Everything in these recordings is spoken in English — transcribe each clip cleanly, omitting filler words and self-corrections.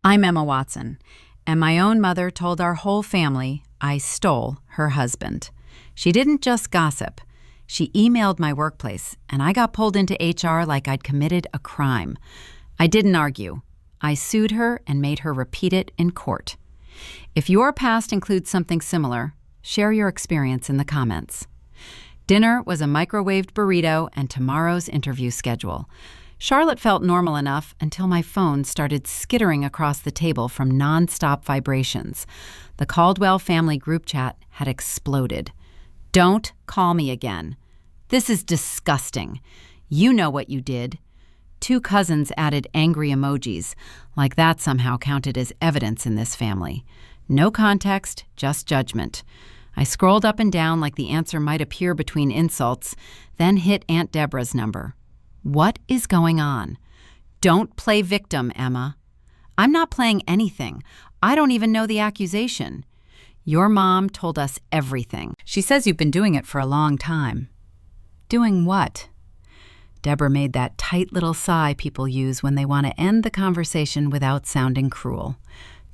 I'm Emma Watson, and my own mother told our whole family I stole her husband. She didn't just gossip. She emailed my workplace, and I got pulled into HR like I'd committed a crime. I didn't argue. I sued her and made her repeat it in court. If your past includes something similar, share your experience in the comments. Dinner was a microwaved burrito and tomorrow's interview schedule. Charlotte felt normal enough until my phone started skittering across the table from nonstop vibrations. The Caldwell family group chat had exploded. Don't call me again. This is disgusting. You know what you did. 2 cousins added angry emojis, like that somehow counted as evidence in this family. No context, just judgment. I scrolled up and down like the answer might appear between insults, then hit Aunt Deborah's number. What is going on? Don't play victim, Emma. I'm not playing anything. I don't even know the accusation. Your mom told us everything. She says you've been doing it for a long time. Doing what? Deborah made that tight little sigh people use when they want to end the conversation without sounding cruel.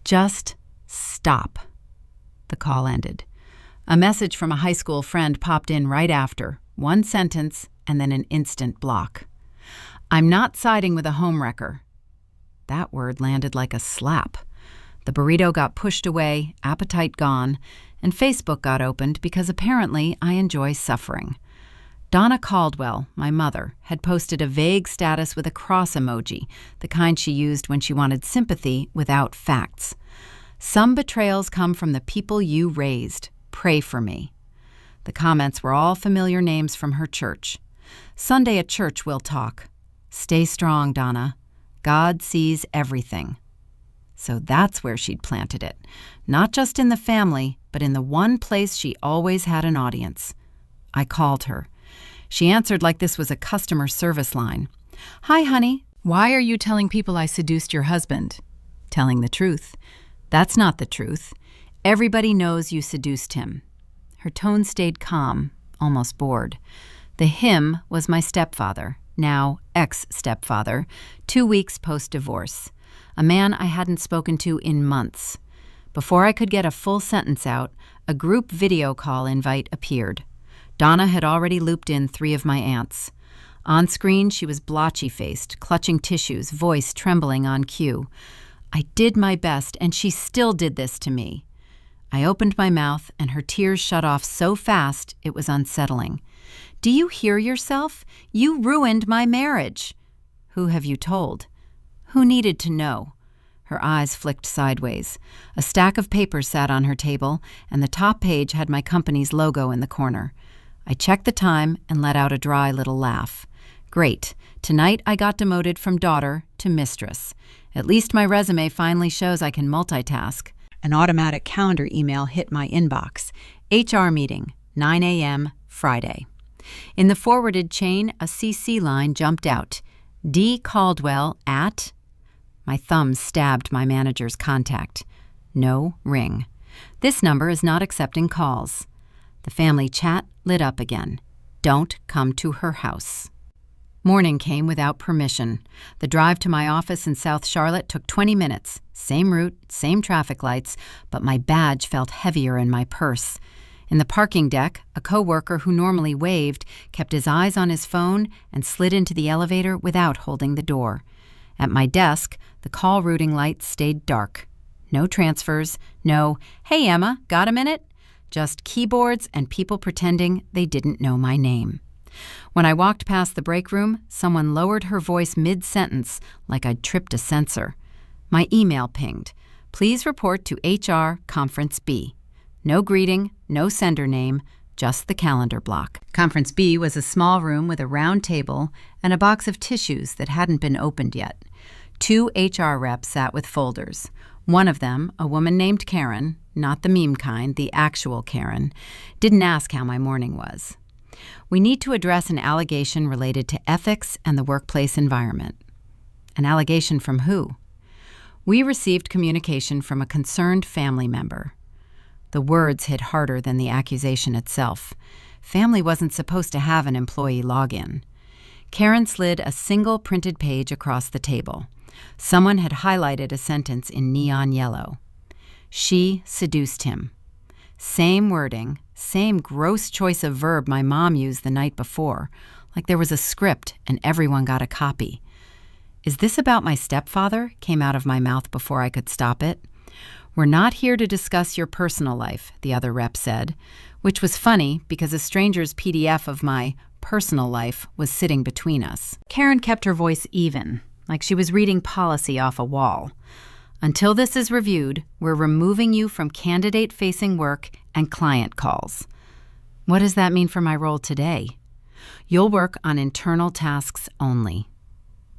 Just stop. The call ended. A message from a high school friend popped in right after, 1 sentence and then an instant block. I'm not siding with a homewrecker. That word landed like a slap. The burrito got pushed away, appetite gone, and Facebook got opened because apparently I enjoy suffering. Donna Caldwell, my mother, had posted a vague status with a cross emoji, the kind she used when she wanted sympathy without facts. Some betrayals come from the people you raised. Pray for me. The comments were all familiar names from her church. Sunday at church we'll talk. Stay strong, Donna. God sees everything. So that's where she'd planted it. Not just in the family, but in the one place she always had an audience. I called her. She answered like this was a customer service line. Hi, honey. Why are you telling people I seduced your husband? Telling the truth. That's not the truth. Everybody knows you seduced him. Her tone stayed calm, almost bored. The him was my stepfather, now ex-stepfather, 2 weeks post-divorce, a man I hadn't spoken to in months. Before I could get a full sentence out, a group video call invite appeared. Donna had already looped in 3 of my aunts. On screen, she was blotchy-faced, clutching tissues, voice trembling on cue. I did my best, and she still did this to me. I opened my mouth, and her tears shut off so fast it was unsettling. Do you hear yourself? You ruined my marriage. Who have you told? Who needed to know? Her eyes flicked sideways. A stack of papers sat on her table, and the top page had my company's logo in the corner. I checked the time and let out a dry little laugh. Great. Tonight I got demoted from daughter to mistress. At least my resume finally shows I can multitask. An automatic calendar email hit my inbox. HR meeting, 9 a.m., Friday. In the forwarded chain, a CC line jumped out. D. Caldwell at... My thumb stabbed my manager's contact. No ring. This number is not accepting calls. The family chat lit up again. Don't come to her house. Morning came without permission. The drive to my office in South Charlotte took 20 minutes. Same route, same traffic lights, but my badge felt heavier in my purse. In the parking deck, a coworker who normally waved kept his eyes on his phone and slid into the elevator without holding the door. At my desk, the call routing light stayed dark. No transfers, no, "Hey Emma, got a minute?" Just keyboards and people pretending they didn't know my name. When I walked past the break room, someone lowered her voice mid-sentence like I'd tripped a sensor. My email pinged. Please report to HR Conference B. No greeting, no sender name, just the calendar block. Conference B was a small room with a round table and a box of tissues that hadn't been opened yet. 2 HR reps sat with folders. One of them, a woman named Karen, not the meme kind, the actual Karen, didn't ask how my morning was. We need to address an allegation related to ethics and the workplace environment. An allegation from who? We received communication from a concerned family member. The words hit harder than the accusation itself. Family wasn't supposed to have an employee login. Karen slid a single printed page across the table. Someone had highlighted a sentence in neon yellow. She seduced him. Same wording, same gross choice of verb my mom used the night before, like there was a script and everyone got a copy. Is this about my stepfather? Came out of my mouth before I could stop it. We're not here to discuss your personal life, the other rep said, which was funny because a stranger's PDF of my personal life was sitting between us. Karen kept her voice even, like she was reading policy off a wall. Until this is reviewed, we're removing you from candidate-facing work and client calls. What does that mean for my role today? You'll work on internal tasks only.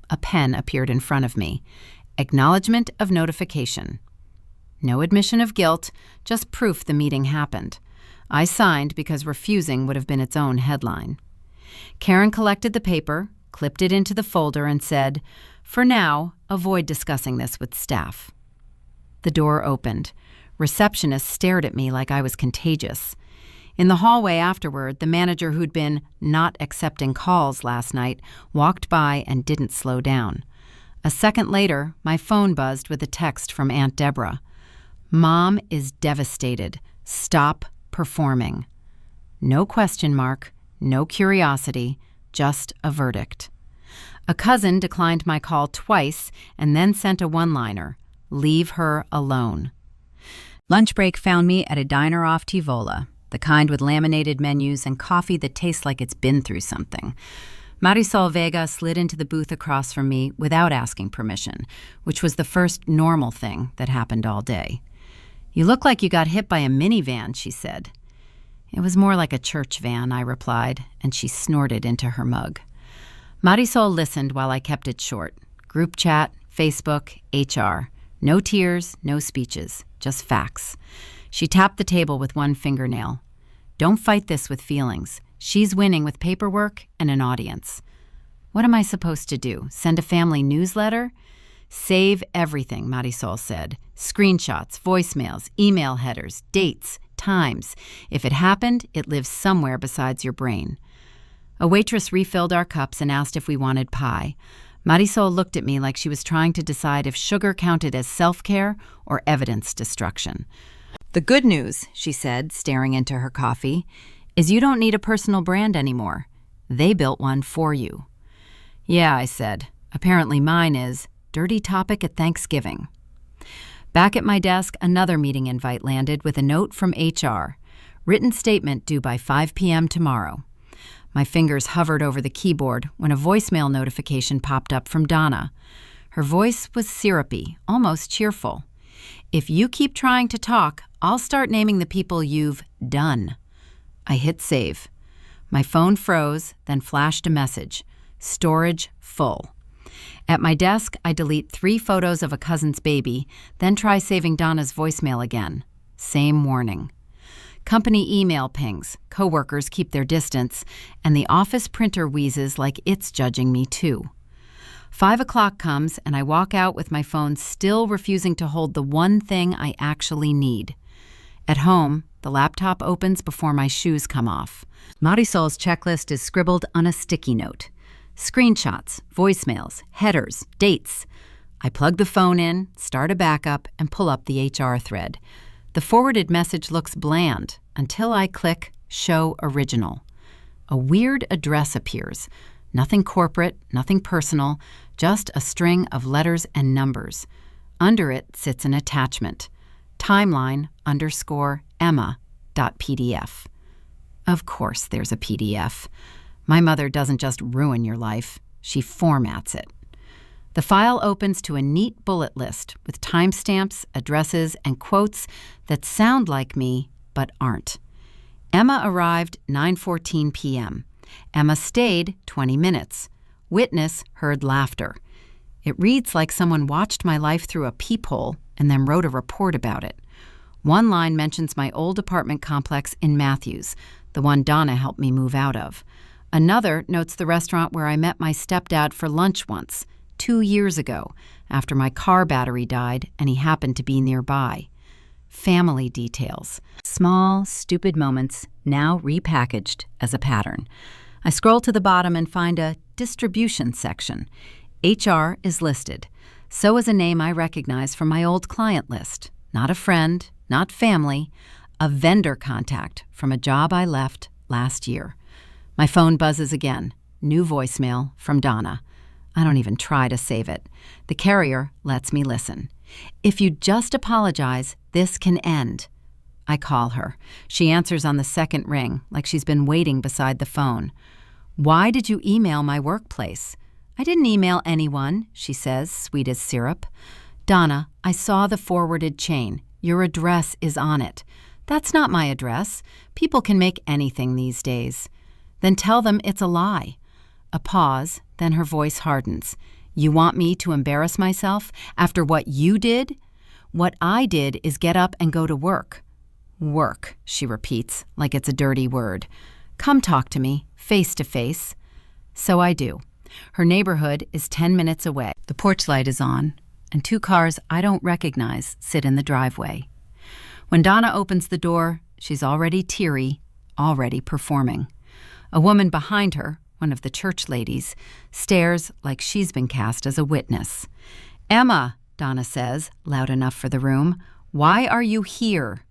A pen appeared in front of me. Acknowledgement of notification. No admission of guilt, just proof the meeting happened. I signed because refusing would have been its own headline. Karen collected the paper, clipped it into the folder, and said, "For now, avoid discussing this with staff." The door opened. Receptionists stared at me like I was contagious. In the hallway afterward, the manager who'd been not accepting calls last night walked by and didn't slow down. A second later, my phone buzzed with a text from Aunt Deborah. "Mom is devastated. Stop performing." No question mark, no curiosity, just a verdict. A cousin declined my call twice and then sent a one-liner, "Leave her alone." Lunch break found me at a diner off Tivola, the kind with laminated menus and coffee that tastes like it's been through something. Marisol Vega slid into the booth across from me without asking permission, which was the first normal thing that happened all day. "You look like you got hit by a minivan," she said. "It was more like a church van," I replied, and she snorted into her mug. Marisol listened while I kept it short. Group chat, Facebook, HR. No tears, no speeches, just facts. She tapped the table with one fingernail. "Don't fight this with feelings. She's winning with paperwork and an audience." What am I supposed to do? Send a family newsletter? "Save everything," Marisol said. "Screenshots, voicemails, email headers, dates, times. If it happened, it lives somewhere besides your brain." A waitress refilled our cups and asked if we wanted pie. Marisol looked at me like she was trying to decide if sugar counted as self-care or evidence destruction. "The good news," she said, staring into her coffee, "is you don't need a personal brand anymore. They built one for you." "Yeah," I said. "Apparently mine is dirty topic at Thanksgiving." Back at my desk, another meeting invite landed with a note from HR. "Written statement due by 5 p.m. tomorrow." My fingers hovered over the keyboard when a voicemail notification popped up from Donna. Her voice was syrupy, almost cheerful. "If you keep trying to talk, I'll start naming the people you've done." I hit save. My phone froze, then flashed a message. "Storage full." At my desk, I delete 3 photos of a cousin's baby, then try saving Donna's voicemail again. Same warning. Company email pings, coworkers keep their distance, and the office printer wheezes like it's judging me too. 5 o'clock comes, and I walk out with my phone still refusing to hold the one thing I actually need. At home, the laptop opens before my shoes come off. Marisol's checklist is scribbled on a sticky note. Screenshots, voicemails, headers, dates. I plug the phone in, start a backup, and pull up the HR thread. The forwarded message looks bland until I click Show Original. A weird address appears. Nothing corporate, nothing personal, just a string of letters and numbers. Under it sits an attachment. Timeline_Emma.pdf. Of course there's a PDF. My mother doesn't just ruin your life, she formats it. The file opens to a neat bullet list with timestamps, addresses, and quotes that sound like me but aren't. Emma arrived 9:14 p.m. Emma stayed 20 minutes. Witness heard laughter. It reads like someone watched my life through a peephole and then wrote a report about it. One line mentions my old apartment complex in Matthews, the one Donna helped me move out of. Another notes the restaurant where I met my stepdad for lunch once, 2 years ago, after my car battery died and he happened to be nearby. Family details. Small, stupid moments, now repackaged as a pattern. I scroll to the bottom and find a distribution section. HR is listed. So is a name I recognize from my old client list. Not a friend, not family, a vendor contact from a job I left last year. My phone buzzes again. New voicemail from Donna. I don't even try to save it. The carrier lets me listen. If you just apologize, this can end. I call her. She answers on the second ring, like she's been waiting beside the phone. Why did you email my workplace? I didn't email anyone, she says, sweet as syrup. Donna, I saw the forwarded chain. Your address is on it. That's not my address. People can make anything these days. Then tell them it's a lie. A pause, then her voice hardens. You want me to embarrass myself after what you did? What I did is get up and go to work. Work, she repeats, like it's a dirty word. Come talk to me, face to face. So I do. Her neighborhood is 10 minutes away. The porch light is on, and 2 cars I don't recognize sit in the driveway. When Donna opens the door, she's already teary, already performing. A woman behind her, one of the church ladies, stares like she's been cast as a witness. Emma, Donna says, loud enough for the room, why are you here?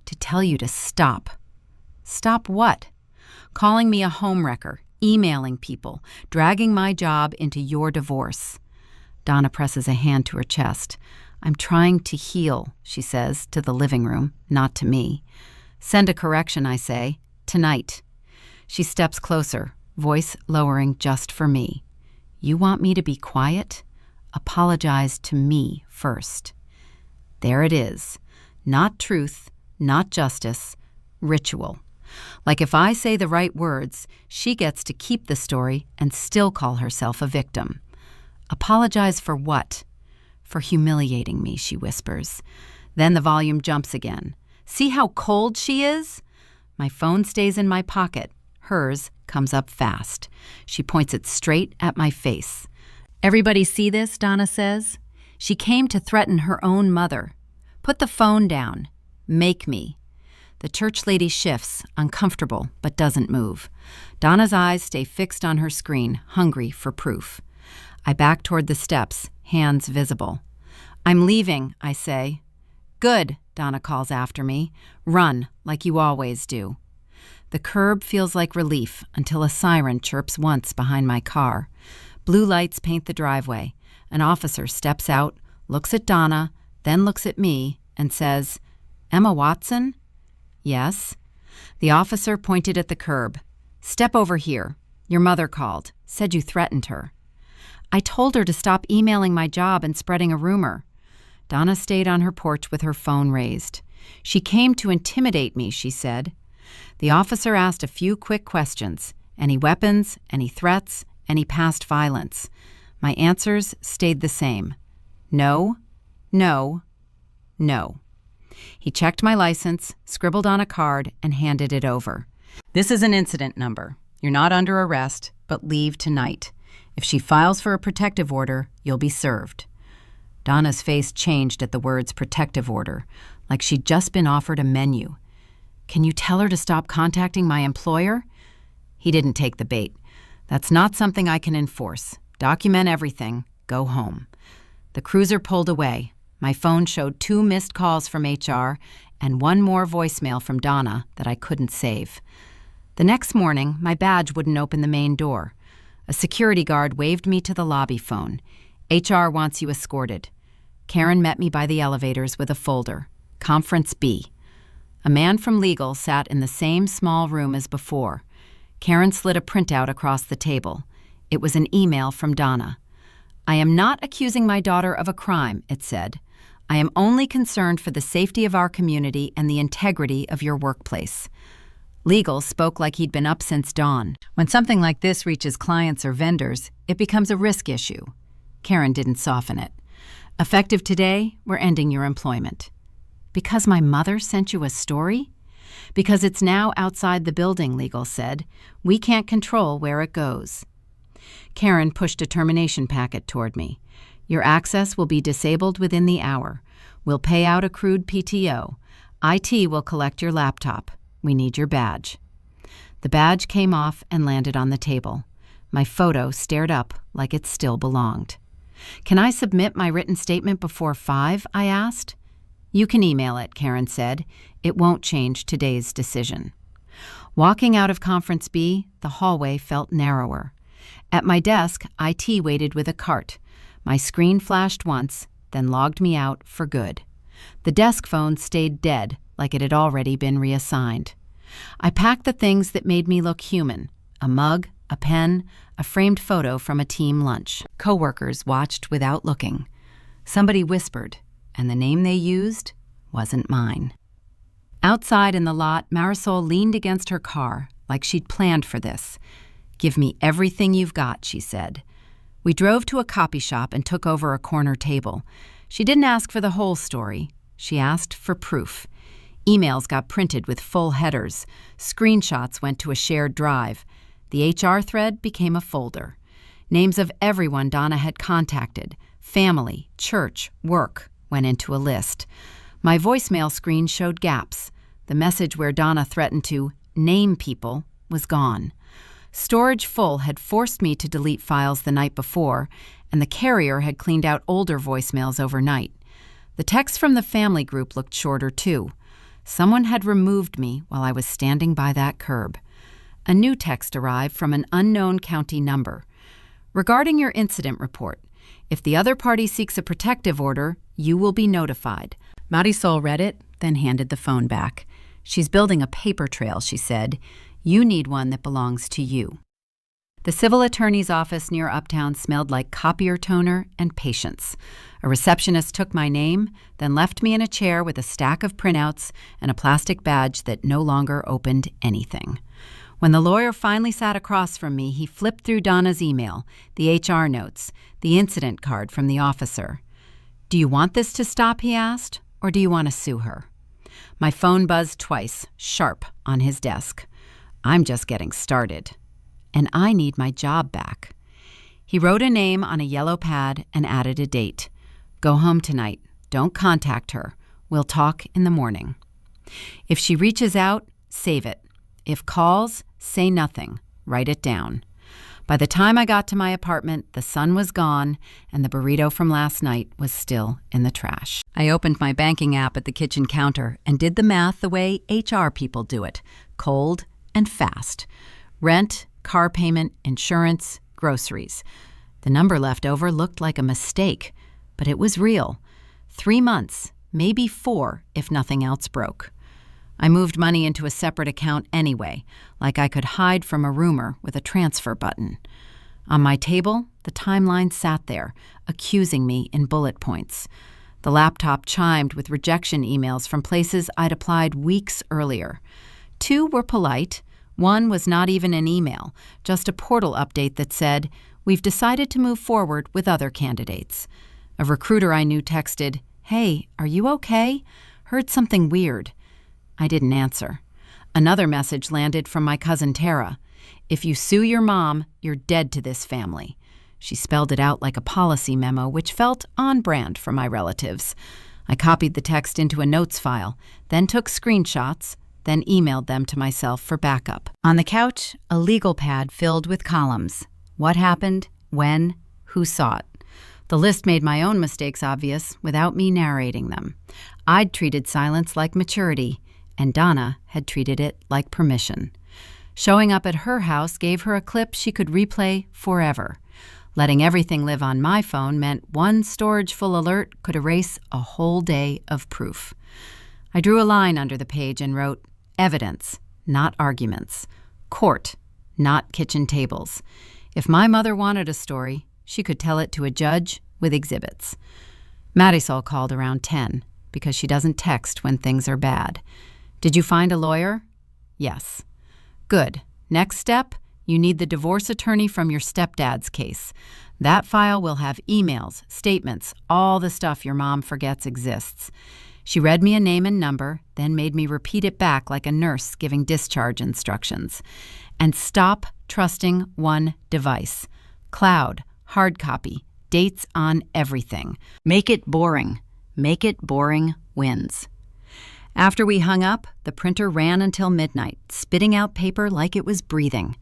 To tell you to stop. Stop what? Calling me a homewrecker, emailing people, dragging my job into your divorce. Donna presses a hand to her chest. I'm trying to heal, she says, to the living room, not to me. Send a correction, I say, tonight. She steps closer, voice lowering just for me. You want me to be quiet? Apologize to me first. There it is. Not truth, not justice, ritual. Like if I say the right words, she gets to keep the story and still call herself a victim. Apologize for what? For humiliating me, she whispers. Then the volume jumps again. See how cold she is? My phone stays in my pocket. Hers comes up fast. She points it straight at my face. Everybody see this, Donna says. She came to threaten her own mother. Put the phone down. Make me. The church lady shifts, uncomfortable, but doesn't move. Donna's eyes stay fixed on her screen, hungry for proof. I back toward the steps, hands visible. I'm leaving, I say. Good, Donna calls after me. Run, like you always do. The curb feels like relief until a siren chirps once behind my car. Blue lights paint the driveway. An officer steps out, looks at Donna, then looks at me, and says, Emma Watson? Yes. The officer pointed at the curb. Step over here. Your mother called. Said you threatened her. I told her to stop emailing my job and spreading a rumor. Donna stayed on her porch with her phone raised. She came to intimidate me, she said. The officer asked a few quick questions. Any weapons, any threats, any past violence. My answers stayed the same. No, no, no. He checked my license, scribbled on a card, and handed it over. This is an incident number. You're not under arrest, but leave tonight. If she files for a protective order, you'll be served. Donna's face changed at the words protective order, like she'd just been offered a menu. Can you tell her to stop contacting my employer? He didn't take the bait. That's not something I can enforce. Document everything. Go home. The cruiser pulled away. My phone showed 2 missed calls from HR and 1 more voicemail from Donna that I couldn't save. The next morning, my badge wouldn't open the main door. A security guard waved me to the lobby phone. HR wants you escorted. Karen met me by the elevators with a folder. Conference B. A man from legal sat in the same small room as before. Karen slid a printout across the table. It was an email from Donna. I am not accusing my daughter of a crime, it said. I am only concerned for the safety of our community and the integrity of your workplace. Legal spoke like he'd been up since dawn. When something like this reaches clients or vendors, it becomes a risk issue. Karen didn't soften it. Effective today, we're ending your employment. Because my mother sent you a story? Because it's now outside the building, Legal said. We can't control where it goes. Karen pushed a termination packet toward me. Your access will be disabled within the hour. We'll pay out accrued PTO. IT will collect your laptop. We need your badge. The badge came off and landed on the table. My photo stared up like it still belonged. "Can I submit my written statement before 5?" I asked. "You can email it," Karen said. "It won't change today's decision." Walking out of Conference B, the hallway felt narrower. At my desk, IT waited with a cart. My screen flashed once, then logged me out for good. The desk phone stayed dead, like it had already been reassigned. I packed the things that made me look human: a mug, a pen, a framed photo from a team lunch. Coworkers watched without looking. Somebody whispered, and the name they used wasn't mine. Outside in the lot, Marisol leaned against her car, like she'd planned for this. "Give me everything you've got," she said. We drove to a copy shop and took over a corner table. She didn't ask for the whole story. She asked for proof. Emails got printed with full headers. Screenshots went to a shared drive. The HR thread became a folder. Names of everyone Donna had contacted, family, church, work, went into a list. My voicemail screen showed gaps. The message where Donna threatened to name people was gone. Storage full had forced me to delete files the night before, and the carrier had cleaned out older voicemails overnight. The text from the family group looked shorter, too. Someone had removed me while I was standing by that curb. A new text arrived from an unknown county number. "Regarding your incident report, if the other party seeks a protective order, you will be notified." Marisol read it, then handed the phone back. "She's building a paper trail," she said. "You need one that belongs to you." The civil attorney's office near Uptown smelled like copier toner and patience. A receptionist took my name, then left me in a chair with a stack of printouts and a plastic badge that no longer opened anything. When the lawyer finally sat across from me, he flipped through Donna's email, the HR notes, the incident card from the officer. "Do you want this to stop?" he asked, "or do you want to sue her?" My phone buzzed twice, sharp, on his desk. "I'm just getting started. And I need my job back." He wrote a name on a yellow pad and added a date. "Go home tonight. Don't contact her. We'll talk in the morning. If she reaches out, save it. If calls, say nothing. Write it down." By the time I got to my apartment, the sun was gone and the burrito from last night was still in the trash. I opened my banking app at the kitchen counter and did the math the way HR people do it, cold and fast. Rent, car payment, insurance, groceries. The number left over looked like a mistake, but it was real. 3 months, maybe 4 if nothing else broke. I moved money into a separate account anyway, like I could hide from a rumor with a transfer button. On my table, the timeline sat there, accusing me in bullet points. The laptop chimed with rejection emails from places I'd applied weeks earlier. 2 were polite. 1 was not even an email, just a portal update that said, "We've decided to move forward with other candidates." A recruiter I knew texted, "Hey, are you okay? Heard something weird." I didn't answer. Another message landed from my cousin Tara. "If you sue your mom, you're dead to this family." She spelled it out like a policy memo, which felt on brand for my relatives. I copied the text into a notes file, then took screenshots, then emailed them to myself for backup. On the couch, a legal pad filled with columns. What happened, when, who saw it. The list made my own mistakes obvious without me narrating them. I'd treated silence like maturity, and Donna had treated it like permission. Showing up at her house gave her a clip she could replay forever. Letting everything live on my phone meant one storage-full alert could erase a whole day of proof. I drew a line under the page and wrote, "Evidence, not arguments. Court, not kitchen tables." If my mother wanted a story, she could tell it to a judge with exhibits. Marisol called around 10 because she doesn't text when things are bad. "Did you find a lawyer?" "Yes." "Good. Next step, you need the divorce attorney from your stepdad's case. That file will have emails, statements, all the stuff your mom forgets exists." She read me a name and number, then made me repeat it back like a nurse giving discharge instructions. "And stop trusting one device. Cloud, hard copy, dates on everything. Make it boring. Make it boring wins." After we hung up, the printer ran until midnight, spitting out paper like it was breathing.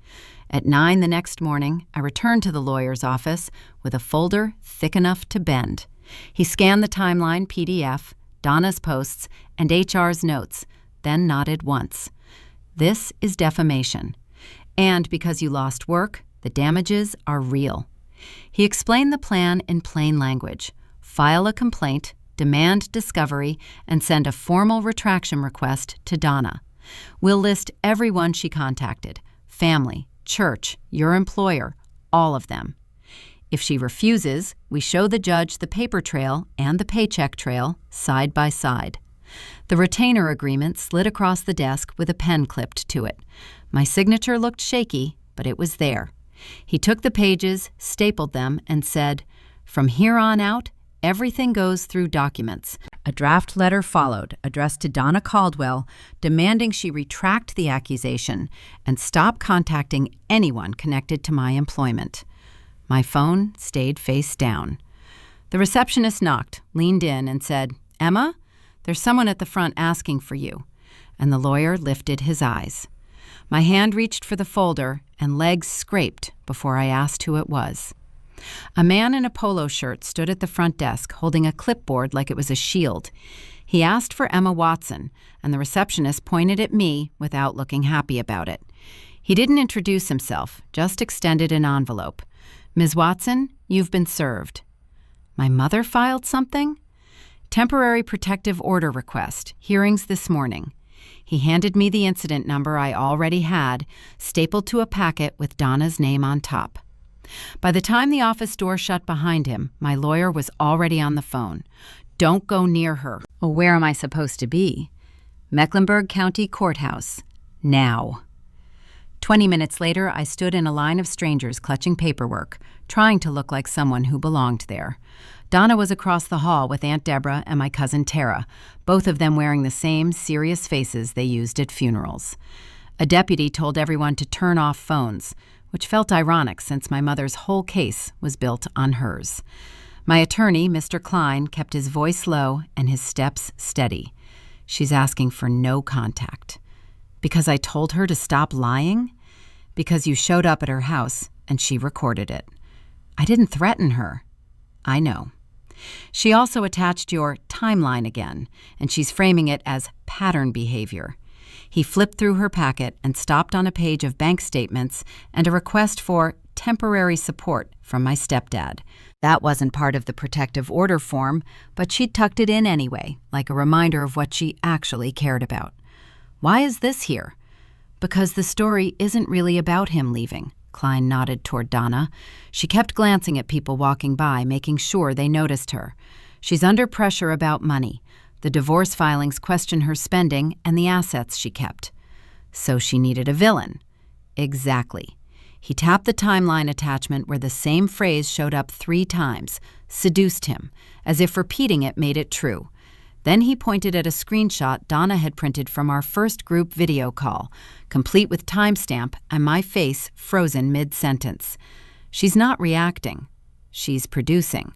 At 9 the next morning, I returned to the lawyer's office with a folder thick enough to bend. He scanned the timeline PDF, Donna's posts, and HR's notes, then nodded once. This is defamation. And because you lost work, the damages are real. He explained the plan in plain language. File a complaint, demand discovery, and send a formal retraction request to Donna. We'll list everyone she contacted: family, church, your employer, all of them. If she refuses, we show the judge the paper trail and the paycheck trail side by side. The retainer agreement slid across the desk with a pen clipped to it. My signature looked shaky, but it was there. He took the pages, stapled them, and said, "From here on out, everything goes through documents." A draft letter followed, addressed to Donna Caldwell, demanding she retract the accusation and stop contacting anyone connected to my employment. My phone stayed face down. The receptionist knocked, leaned in, and said, "Emma, there's someone at the front asking for you." And the lawyer lifted his eyes. My hand reached for the folder, and legs scraped before I asked who it was. A man in a polo shirt stood at the front desk, holding a clipboard like it was a shield. He asked for Emma Watson, and the receptionist pointed at me without looking happy about it. He didn't introduce himself, just extended an envelope. "Ms. Watson, you've been served." My mother filed something? "Temporary protective order request. Hearings this morning." He handed me the incident number I already had, stapled to a packet with Donna's name on top. By the time the office door shut behind him, my lawyer was already on the phone. "Don't go near her." Well, where am I supposed to be? Mecklenburg County Courthouse. Now. 20 minutes later, I stood in a line of strangers clutching paperwork, trying to look like someone who belonged there. Donna was across the hall with Aunt Deborah and my cousin Tara, both of them wearing the same serious faces they used at funerals. A deputy told everyone to turn off phones, which felt ironic since my mother's whole case was built on hers. My attorney, Mr. Klein, kept his voice low and his steps steady. "She's asking for no contact." Because I told her to stop lying? Because you showed up at her house and she recorded it. I didn't threaten her. I know. She also attached your timeline again, and she's framing it as pattern behavior. He flipped through her packet and stopped on a page of bank statements and a request for temporary support from my stepdad. That wasn't part of the protective order form, but she tucked it in anyway, like a reminder of what she actually cared about. Why is this here? Because the story isn't really about him leaving. Klein nodded toward Donna. She kept glancing at people walking by, making sure they noticed her. She's under pressure about money. The divorce filings question her spending and the assets she kept. So she needed a villain. Exactly. He tapped the timeline attachment where the same phrase showed up 3 times, seduced him, as if repeating it made it true. Then he pointed at a screenshot Donna had printed from our first group video call, complete with timestamp and my face frozen mid-sentence. She's not reacting. She's producing.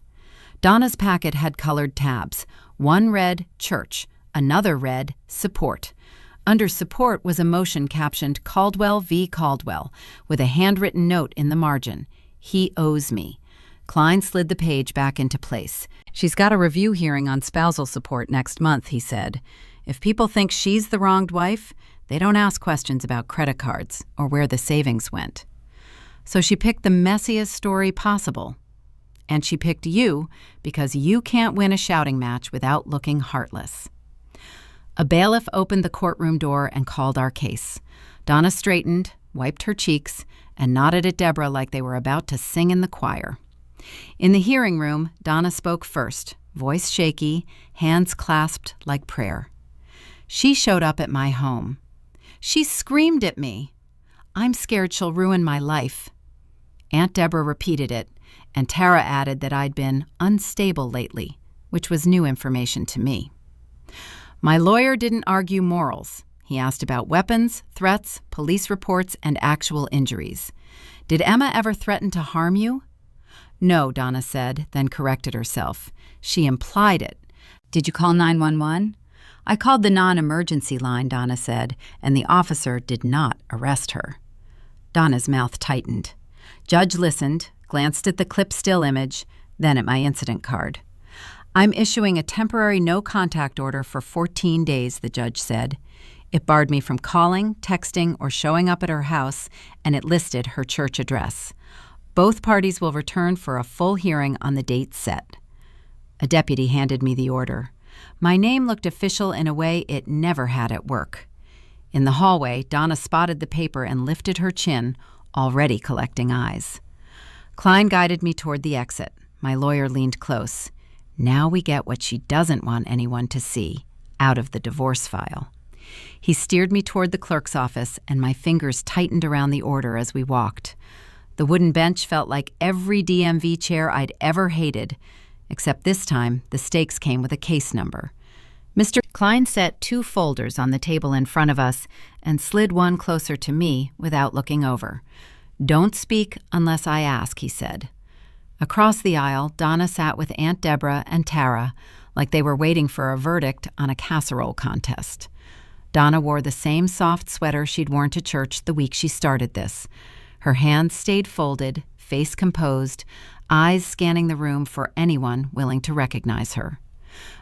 Donna's packet had colored tabs. One read Church, another read Support. Under Support was a motion captioned Caldwell v. Caldwell, with a handwritten note in the margin. "He owes me." Klein slid the page back into place. "She's got a review hearing on spousal support next month," he said. "If people think she's the wronged wife, they don't ask questions about credit cards or where the savings went." So she picked the messiest story possible. And she picked you because you can't win a shouting match without looking heartless. A bailiff opened the courtroom door and called our case. Donna straightened, wiped her cheeks, and nodded at Deborah like they were about to sing in the choir. In the hearing room, Donna spoke first, voice shaky, hands clasped like prayer. "She showed up at my home. She screamed at me. I'm scared she'll ruin my life." Aunt Deborah repeated it, and Tara added that I'd been unstable lately, which was new information to me. My lawyer didn't argue morals. He asked about weapons, threats, police reports, and actual injuries. "Did Emma ever threaten to harm you?" "No," Donna said, then corrected herself. "She implied it." "Did you call 911? "I called the non-emergency line," Donna said, "and the officer did not arrest her." Donna's mouth tightened. Judge listened, glanced at the clip still image, then at my incident card. "I'm issuing a temporary no-contact order for 14 days, the judge said. It barred me from calling, texting, or showing up at her house, and it listed her church address. Both parties will return for a full hearing on the date set." A deputy handed me the order. My name looked official in a way it never had at work. In the hallway, Donna spotted the paper and lifted her chin, already collecting eyes. Klein guided me toward the exit. My lawyer leaned close. Now we get what she doesn't want anyone to see, out of the divorce file. He steered me toward the clerk's office, and my fingers tightened around the order as we walked. The wooden bench felt like every DMV chair I'd ever hated, except this time the stakes came with a case number. Mr. Klein set 2 folders on the table in front of us and slid one closer to me without looking over. "Don't speak unless I ask," he said. Across the aisle, Donna sat with Aunt Deborah and Tara like they were waiting for a verdict on a casserole contest. Donna wore the same soft sweater she'd worn to church the week she started this. Her hands stayed folded, face composed, eyes scanning the room for anyone willing to recognize her.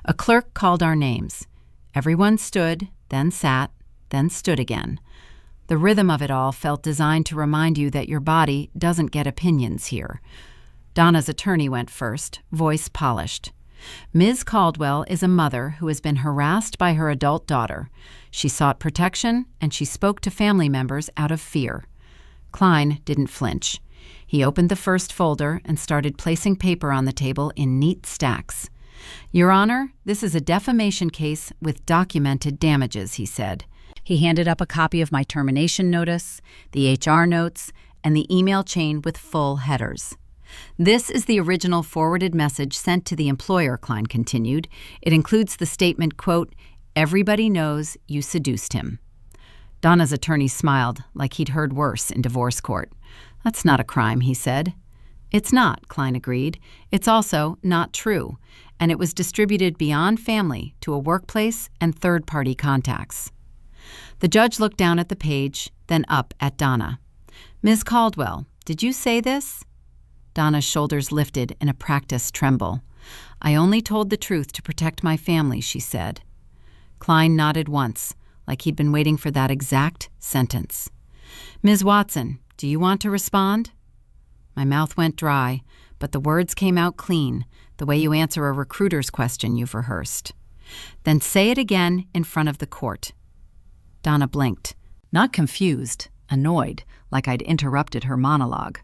A clerk called our names. Everyone stood, then sat, then stood again. The rhythm of it all felt designed to remind you that your body doesn't get opinions here. Donna's attorney went first, voice polished. "Ms. Caldwell is a mother who has been harassed by her adult daughter. She sought protection, and she spoke to family members out of fear." Klein didn't flinch. He opened the first folder and started placing paper on the table in neat stacks. "Your Honor, this is a defamation case with documented damages," he said. He handed up a copy of my termination notice, the HR notes, and the email chain with full headers. "This is the original forwarded message sent to the employer," Klein continued. "It includes the statement, quote, 'Everybody knows you seduced him.'" Donna's attorney smiled, like he'd heard worse in divorce court. "That's not a crime," he said. "It's not," Klein agreed. "It's also not true, and it was distributed beyond family to a workplace and third-party contacts." The judge looked down at the page, then up at Donna. "Ms. Caldwell, did you say this?" Donna's shoulders lifted in a practiced tremble. "I only told the truth to protect my family," she said. Klein nodded once, like he'd been waiting for that exact sentence. "Ms. Watson, do you want to respond?" My mouth went dry, but the words came out clean, the way you answer a recruiter's question you've rehearsed. "Then say it again in front of the court." Donna blinked, not confused, annoyed, like I'd interrupted her monologue.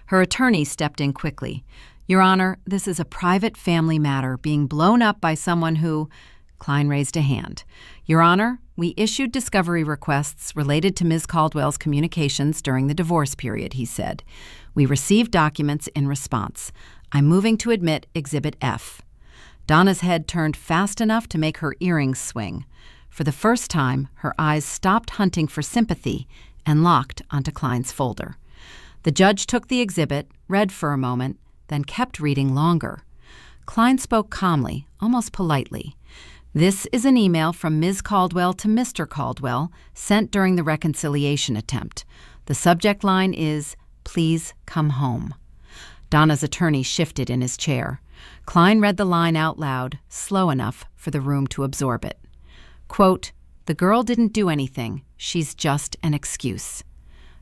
Her attorney stepped in quickly. "Your Honor, this is a private family matter being blown up by someone who—" Klein raised a hand. "Your Honor, we issued discovery requests related to Ms. Caldwell's communications during the divorce period," he said. "We received documents in response. I'm moving to admit Exhibit F." Donna's head turned fast enough to make her earrings swing. For the first time, her eyes stopped hunting for sympathy and locked onto Klein's folder. The judge took the exhibit, read for a moment, then kept reading longer. Klein spoke calmly, almost politely. "This is an email from Ms. Caldwell to Mr. Caldwell, sent during the reconciliation attempt. The subject line is, 'Please come home.'" Donna's attorney shifted in his chair. Klein read the line out loud, slow enough for the room to absorb it. Quote, "The girl didn't do anything. She's just an excuse."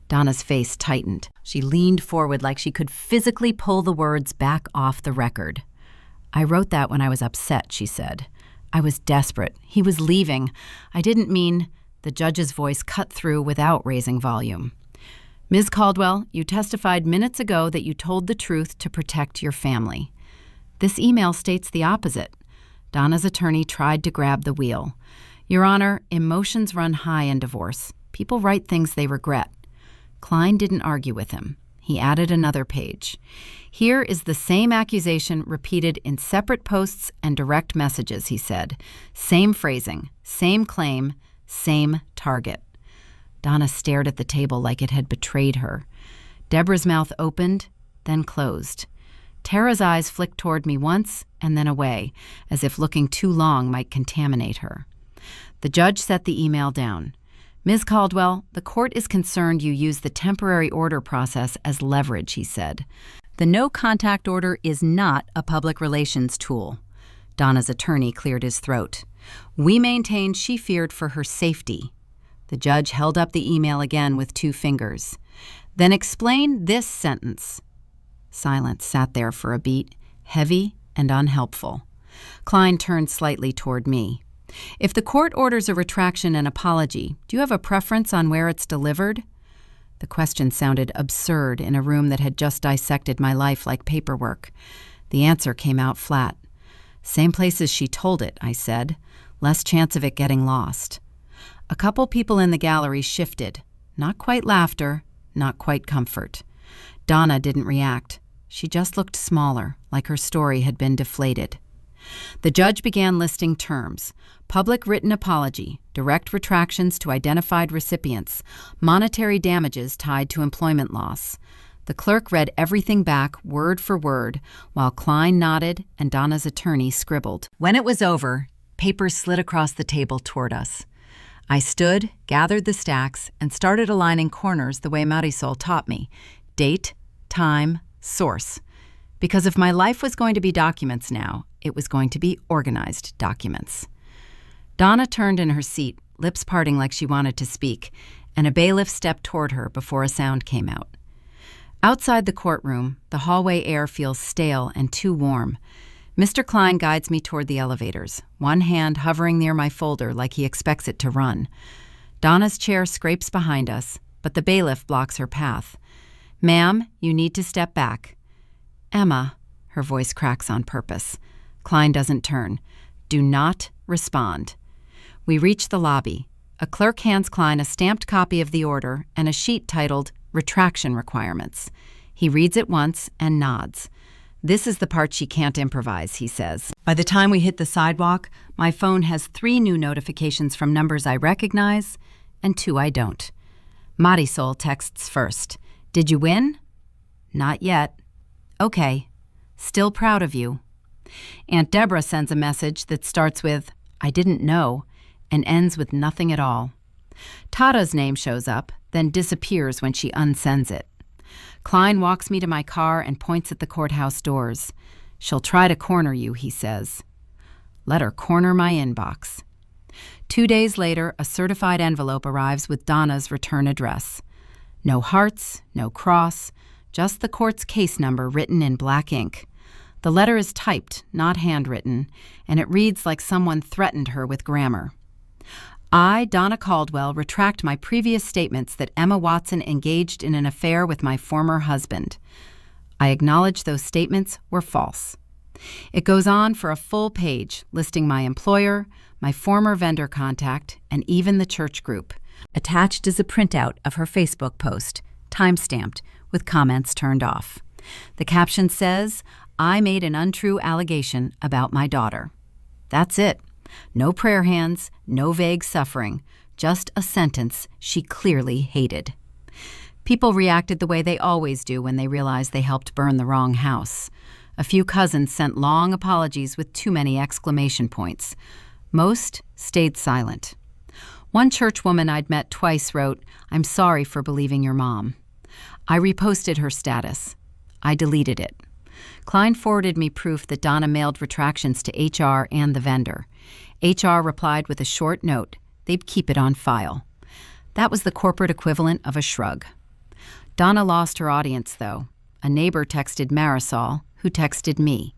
Donna's face tightened. She leaned forward like she could physically pull the words back off the record. "I wrote that when I was upset," she said. "I was desperate. He was leaving. I didn't mean—" The judge's voice cut through without raising volume. "Ms. Caldwell, you testified minutes ago that you told the truth to protect your family. This email states the opposite." Donna's attorney tried to grab the wheel. "Your Honor, emotions run high in divorce. People write things they regret." Klein didn't argue with him. He added another page. "Here is the same accusation repeated in separate posts and direct messages," he said. "Same phrasing, same claim, same target." Donna stared at the table like it had betrayed her. Deborah's mouth opened, then closed. Tara's eyes flicked toward me once and then away, as if looking too long might contaminate her. The judge set the email down. Ms. Caldwell, the court is concerned you use the temporary order process as leverage, he said. The no-contact order is not a public relations tool. Donna's attorney cleared his throat. We maintained she feared for her safety. The judge held up the email again with 2 fingers. Then explain this sentence. Silence sat there for a beat, heavy and unhelpful. Klein turned slightly toward me. If the court orders a retraction and apology, do you have a preference on where it's delivered? The question sounded absurd in a room that had just dissected my life like paperwork. The answer came out flat. Same place as she told it, I said. Less chance of it getting lost. A couple people in the gallery shifted. Not quite laughter, not quite comfort. Donna didn't react. She just looked smaller, like her story had been deflated. The judge began listing terms: public written apology, direct retractions to identified recipients, monetary damages tied to employment loss. The clerk read everything back word for word, while Klein nodded and Donna's attorney scribbled. When it was over, papers slid across the table toward us. I stood, gathered the stacks, and started aligning corners the way Marisol taught me: date, time, source. Because if my life was going to be documents now, it was going to be organized documents. Donna turned in her seat, lips parting like she wanted to speak, and a bailiff stepped toward her before a sound came out. Outside the courtroom, the hallway air feels stale and too warm. Mr. Klein guides me toward the elevators, one hand hovering near my folder like he expects it to run. Donna's chair scrapes behind us, but the bailiff blocks her path. Ma'am, you need to step back. Emma, her voice cracks on purpose. Klein doesn't turn. Do not respond. We reach the lobby. A clerk hands Klein a stamped copy of the order and a sheet titled Retraction Requirements. He reads it once and nods. This is the part she can't improvise, he says. By the time we hit the sidewalk, my phone has 3 new notifications from numbers I recognize and 2 I don't. Marisol texts first. Did you win? Not yet. Okay. Still proud of you. Aunt Deborah sends a message that starts with, I didn't know, and ends with nothing at all. Tada's name shows up, then disappears when she unsends it. Klein walks me to my car and points at the courthouse doors. She'll try to corner you, he says. Let her corner my inbox. 2 days later, a certified envelope arrives with Donna's return address. No hearts, no cross, just the court's case number written in black ink. The letter is typed, not handwritten, and it reads like someone threatened her with grammar. I, Donna Caldwell, retract my previous statements that Emma Watson engaged in an affair with my former husband. I acknowledge those statements were false. It goes on for a full page, listing my employer, my former vendor contact, and even the church group. Attached is a printout of her Facebook post, time-stamped, with comments turned off. The caption says, I made an untrue allegation about my daughter. That's it. No prayer hands, no vague suffering, just a sentence she clearly hated. People reacted the way they always do when they realized they helped burn the wrong house. A few cousins sent long apologies with too many exclamation points. Most stayed silent. One church woman I'd met twice wrote, I'm sorry for believing your mom. I reposted her status. I deleted it. Klein forwarded me proof that Donna mailed retractions to HR and the vendor. HR replied with a short note. They'd keep it on file. That was the corporate equivalent of a shrug. Donna lost her audience, though. A neighbor texted Marisol, who texted me.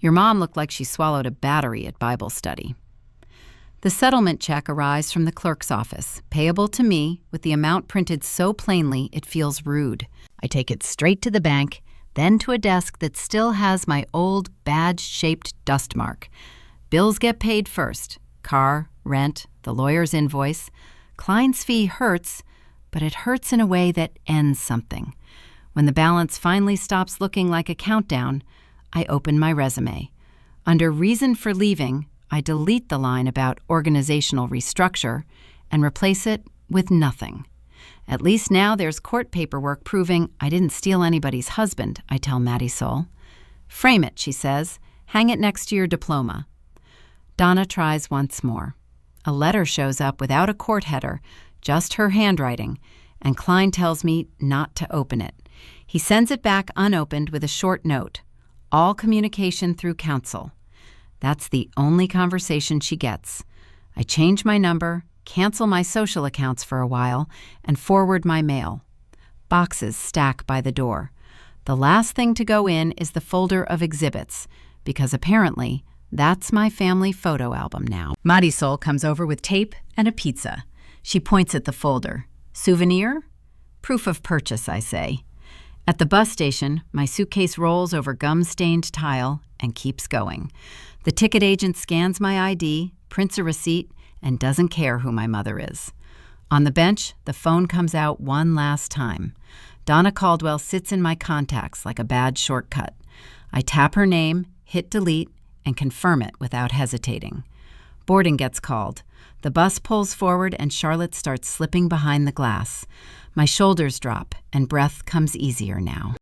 Your mom looked like she swallowed a battery at Bible study. The settlement check arrives from the clerk's office, payable to me with the amount printed so plainly it feels rude. I take it straight to the bank, then to a desk that still has my old badge-shaped dust mark. Bills get paid first. Car, rent, the lawyer's invoice. Klein's fee hurts, but it hurts in a way that ends something. When the balance finally stops looking like a countdown, I open my resume. Under reason for leaving, I delete the line about organizational restructure and replace it with nothing. At least now there's court paperwork proving I didn't steal anybody's husband, I tell Marisol. Frame it, she says. Hang it next to your diploma. Donna tries once more. A letter shows up without a court header, just her handwriting, and Klein tells me not to open it. He sends it back unopened with a short note. All communication through counsel. That's the only conversation she gets. I change my number, cancel my social accounts for a while, and forward my mail. Boxes stack by the door. The last thing to go in is the folder of exhibits, because apparently that's my family photo album now. Marisol comes over with tape and a pizza. She points at the folder. Souvenir? Proof of purchase, I say. At the bus station, my suitcase rolls over gum-stained tile and keeps going. The ticket agent scans my ID, prints a receipt, and doesn't care who my mother is. On the bench, the phone comes out one last time. Donna Caldwell sits in my contacts like a bad shortcut. I tap her name, hit delete, and confirm it without hesitating. Boarding gets called. The bus pulls forward and Charlotte starts slipping behind the glass. My shoulders drop and breath comes easier now.